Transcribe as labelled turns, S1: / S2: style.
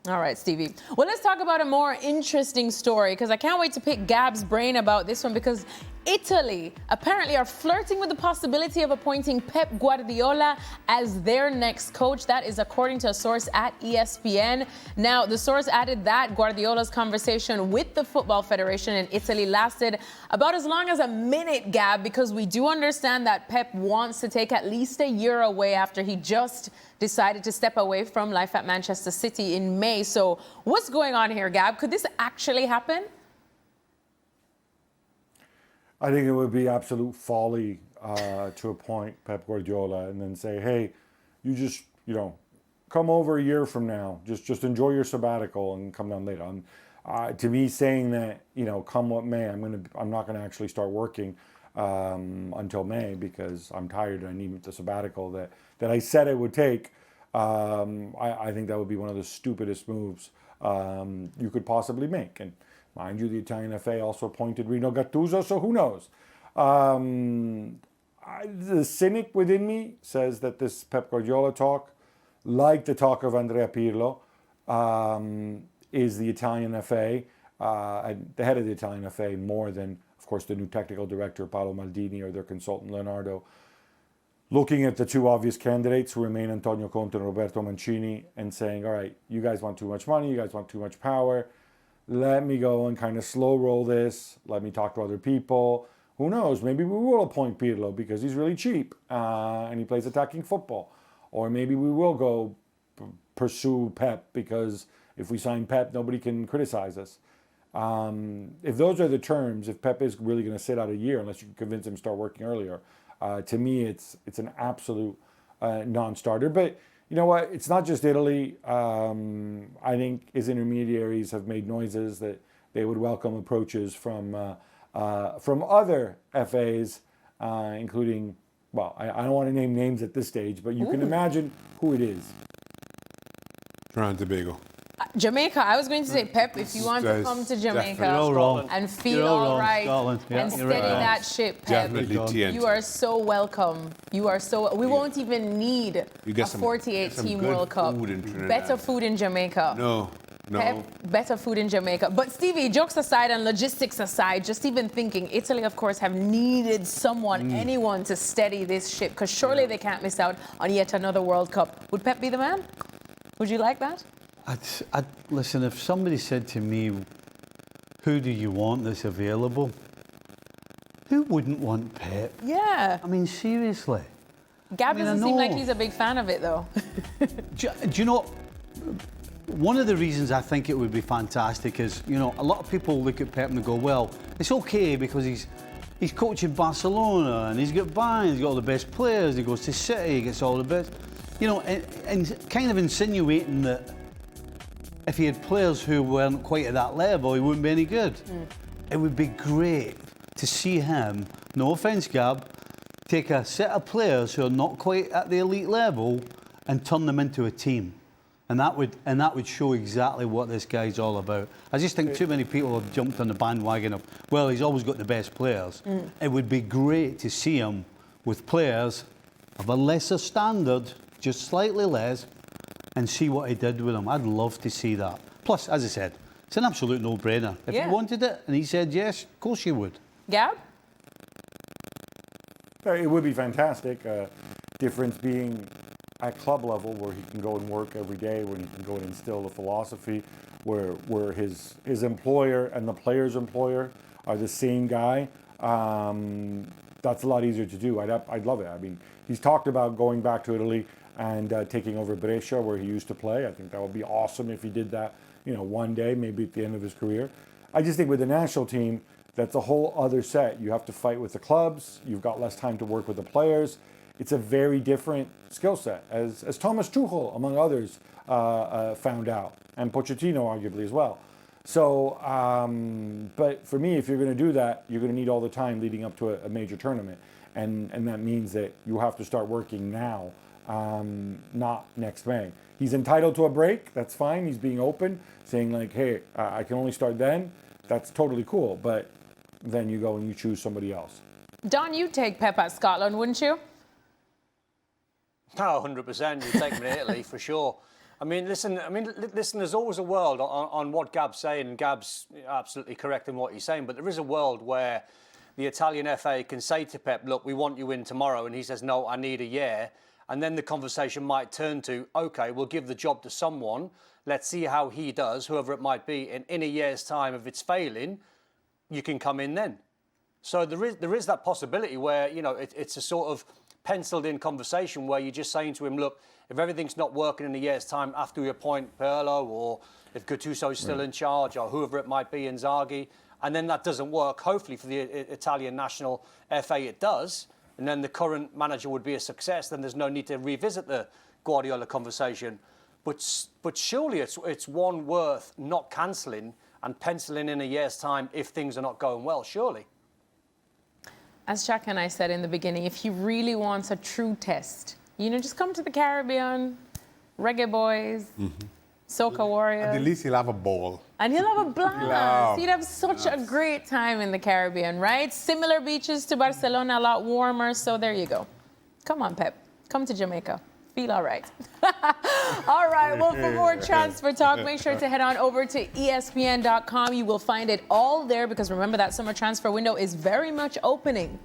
S1: All right, Stevie. Well, let's talk about a more interesting story, because I can't wait to pick Gab's brain about this one, because Italy apparently are flirting with the possibility of appointing Pep Guardiola as their next coach. That is according to a source at ESPN. Now, the source added that Guardiola's conversation with the Football Federation in Italy lasted about as long as a minute, Gab, because we do understand that Pep wants to take at least a year away after he just decided to step away from life at Manchester City in May. So what's going on here, Gab? Could this actually happen?
S2: I think it would be absolute folly to appoint Pep Guardiola and then say, hey, you just, come over a year from now. Just enjoy your sabbatical and come down later. To me, saying that, come what may, I'm not going to actually start working until May because I'm tired and I need the sabbatical that I said I would take. I think that would be one of the stupidest moves you could possibly make. And mind you, the Italian FA also appointed Rino Gattuso, so who knows? The cynic within me says that this Pep Guardiola talk, like the talk of Andrea Pirlo, is the Italian FA, the head of the Italian FA, more than, of course, the new technical director, Paolo Maldini, or their consultant, Leonardo, looking at the two obvious candidates who remain Antonio Conte and Roberto Mancini and saying, all right, you guys want too much money, you guys want too much power, let me go and kind of slow roll this, let me talk to other people. Who knows, maybe we will appoint Pirlo because he's really cheap and he plays attacking football. Or maybe we will go pursue Pep because if we sign Pep, nobody can criticize us. If those are the terms, if Pep is really going to sit out a year, unless you can convince him to start working earlier, to me, it's an absolute non-starter. But you know what? It's not just Italy. I think his intermediaries have made noises that they would welcome approaches from other FAs, including, well, I don't want to name names at this stage, but you can imagine who it is.
S3: Trinidad and Tobago.
S1: Jamaica. I was going to say, Pep, if you want to come to Jamaica and feel all right and steady that ship, Pep, you are so welcome. You are so. We won't even need a 48-team World Cup. Better food in Jamaica.
S3: No.
S1: Pep, better food in Jamaica. But Stevie, jokes aside and logistics aside, just even thinking, Italy, of course, have needed someone, anyone to steady this ship, because surely they can't miss out on yet another World Cup. Would Pep be the man? Would you like that?
S4: Listen, if somebody said to me, who do you want that's available? Who wouldn't want Pep?
S1: Yeah.
S4: I mean, seriously.
S1: Gab doesn't seem like he's a big fan of it, though.
S4: do you know, one of the reasons I think it would be fantastic is, a lot of people look at Pep and go, well, it's okay because he's coaching Barcelona and he's got Bayern, he's got all the best players, he goes to City, he gets all the best. And kind of insinuating that if he had players who weren't quite at that level, he wouldn't be any good. It would be great to see him, no offence, Gab, take a set of players who are not quite at the elite level and turn them into a team. And that would show exactly what this guy's all about. I just think too many people have jumped on the bandwagon of, well, he's always got the best players. It would be great to see him with players of a lesser standard, just slightly less, and see what he did with them. I'd love to see that. Plus, as I said, it's an absolute no-brainer. If he wanted it and he said yes, of course you would.
S1: Gab?
S2: It would be fantastic. Difference being at club level where he can go and work every day, where he can go and instill the philosophy, where his employer and the player's employer are the same guy. That's a lot easier to do. I'd love it. I mean, he's talked about going back to Italy and taking over Brescia, where he used to play. I think that would be awesome if he did that, one day, maybe at the end of his career. I just think with the national team, that's a whole other set. You have to fight with the clubs. You've got less time to work with the players. It's a very different skill set, as Thomas Tuchel, among others, found out, and Pochettino arguably as well. So, but for me, if you're going to do that, you're going to need all the time leading up to a major tournament. And that means that you have to start working now, not next May. He's entitled to a break. That's fine. He's being open, saying like, hey, I can only start then. That's totally cool. But then you go and you choose somebody else.
S1: Don, you'd take Pep at Scotland, wouldn't you?
S5: Oh, 100%. You'd take him to Italy for sure. I mean, listen, there's always a world on what Gab's saying, and Gab's absolutely correct in what he's saying, but there is a world where the Italian FA can say to Pep, look, we want you in tomorrow, and he says, no, I need a year. And then the conversation might turn to, OK, we'll give the job to someone. Let's see how he does, whoever it might be. And in a year's time, if it's failing, you can come in then. So there is that possibility where, you know, it's a sort of penciled-in conversation where you're just saying to him, look, if everything's not working in a year's time after we appoint Pirlo, or if Gattuso is still in charge, or whoever it might be, Inzaghi, and then that doesn't work, hopefully for the Italian national FA it does, and then the current manager would be a success, then there's no need to revisit the Guardiola conversation. But surely it's one worth not cancelling and penciling in a year's time if things are not going well, surely.
S1: As Shaka and I said in the beginning, if he really wants a true test, you know, just come to the Caribbean, Reggae Boys, Soca Warriors.
S3: At least he'll have a ball.
S1: And he'll have a blast. He'd have such a
S3: Yes.
S1: great time in the Caribbean, right? Similar beaches to Barcelona, a lot warmer. So there you go. Come on, Pep. Come to Jamaica. Feel all right. All right. Well, for more transfer talk, make sure to head on over to ESPN.com. You will find it all there because remember that summer transfer window is very much opening.